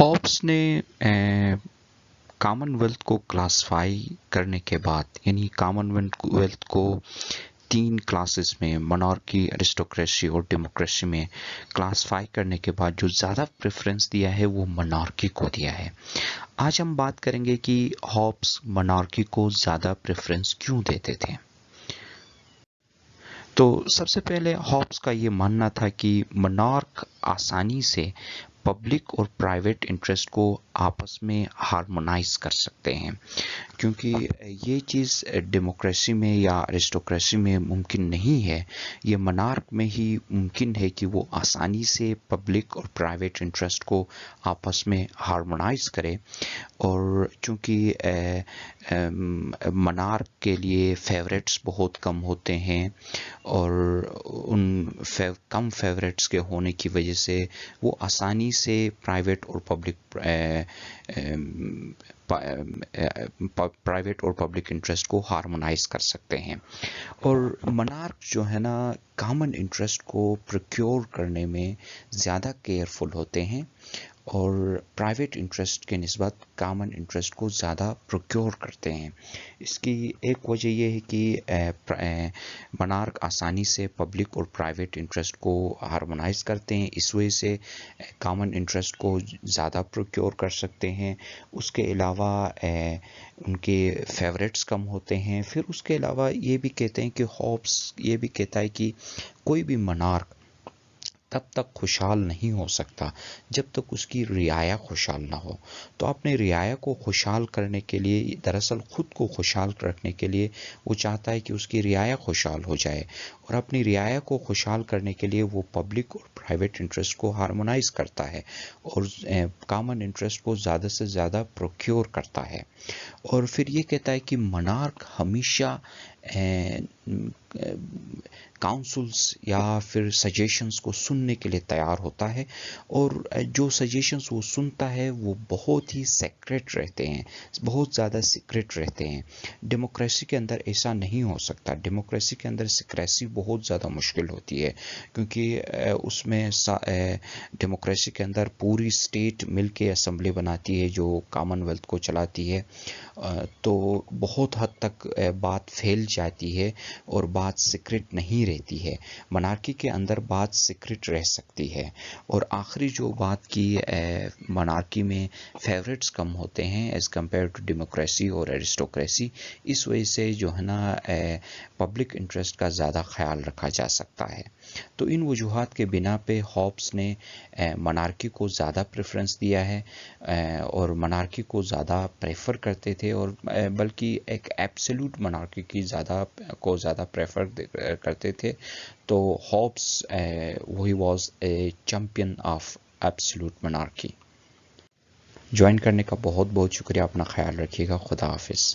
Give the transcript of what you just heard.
Hobbs ने common wealth को classify करने के बाद, यानी कॉमन वेल्थ को 3 क्लासेस में, मोनार्की, एरिस्टोक्रेसी और डेमोक्रेसी में क्लासिफाई करने के बाद जो ज़्यादा प्रेफरेंस दिया है वो मोनार्की को दिया है। आज हम बात करेंगे कि हॉब्स मोनार्की को ज़्यादा प्रेफरेंस क्यों देते थे। तो सबसे पहले हॉब्स का ये मानना था कि मोनार्क आसानी से पब्लिक और प्राइवेट इंटरेस्ट को आपस में हार्मोनाइज कर सकते हैं, क्योंकि ये चीज़ डेमोक्रेसी में या एरिस्टोक्रेसी में मुमकिन नहीं है। ये मोनार्क में ही मुमकिन है कि वो आसानी से पब्लिक और प्राइवेट इंटरेस्ट को आपस में हार्मोनाइज करे। और चूँकि मोनार्क के लिए फेवरेट्स बहुत कम होते हैं और उन कम फेवरेट्स के होने की वजह से वो आसानी से प्राइवेट और पब्लिक इंटरेस्ट को हार्मोनाइज कर सकते हैं। और मोनार्क जो है ना, कॉमन इंटरेस्ट को प्रोक्योर करने में ज़्यादा केयरफुल होते हैं और प्राइवेट इंटरेस्ट के निस्बत कॉमन इंटरेस्ट को ज़्यादा प्रोक्योर करते हैं। इसकी एक वजह यह है कि मोनार्क आसानी से पब्लिक और प्राइवेट इंटरेस्ट को हार्मोनाइज करते हैं, इस वजह से कॉमन इंटरेस्ट को ज़्यादा प्रोक्योर कर सकते हैं। उसके अलावा उनके फेवरेट्स कम होते हैं। फिर उसके अलावा ये भी कहते हैं कि हॉब्स ये भी कहता है कि कोई भी मोनार्क तब तक खुशहाल नहीं हो सकता जब तक उसकी रियाया खुशहाल ना हो। तो अपने रियाया को खुशहाल करने के लिए, दरअसल खुद को खुशहाल रखने के लिए वो चाहता है कि उसकी रियाया खुशहाल हो जाए, और अपनी रियाया को खुशहाल करने के लिए वो पब्लिक और प्राइवेट इंटरेस्ट को हार्मोनाइज करता है और कॉमन इंटरेस्ट को ज़्यादा से ज़्यादा प्रोक्योर करता है। और फिर ये कहता है कि मोनार्क हमेशा काउंसिल्स या फिर सजेशंस को सुनने के लिए तैयार होता है, और जो सजेशंस वो सुनता है वो बहुत ही सीक्रेट रहते हैं, बहुत ज़्यादा सीक्रेट रहते हैं। डेमोक्रेसी के अंदर ऐसा नहीं हो सकता। डेमोक्रेसी के अंदर सीक्रेसी बहुत ज़्यादा मुश्किल होती है, क्योंकि उसमें डेमोक्रेसी के अंदर पूरी स्टेट मिलके असेंबली बनाती है जो कॉमन वेल्थ को चलाती है, तो बहुत हद तक बात फैल जाती है और बात सीक्रेट नहीं रहती है। मोनार्की के अंदर बात सीक्रेट रह सकती है। और आखिरी जो बात की, मोनार्की में फेवरेट्स कम होते हैं एज़ कम्पेयर टू डेमोक्रेसी और एरिस्टोक्रेसी, इस वजह से जो है ना पब्लिक इंटरेस्ट का ज़्यादा ख्याल रखा जा सकता है। तो इन वजूहात के बिना पे हॉब्स ने मोनार्की को ज़्यादा प्रेफरेंस दिया है और मोनार्की को ज़्यादा प्रेफर करते थे, और बल्कि एक एब्सोल्यूट मोनार्की की ज़्यादा प्रेफर करते थे। तो Hobbes he was a champion of absolute monarchy. Join करने का बहुत बहुत शुक्रिया। अपना ख्याल रखिएगा। खुदा हाफिज़।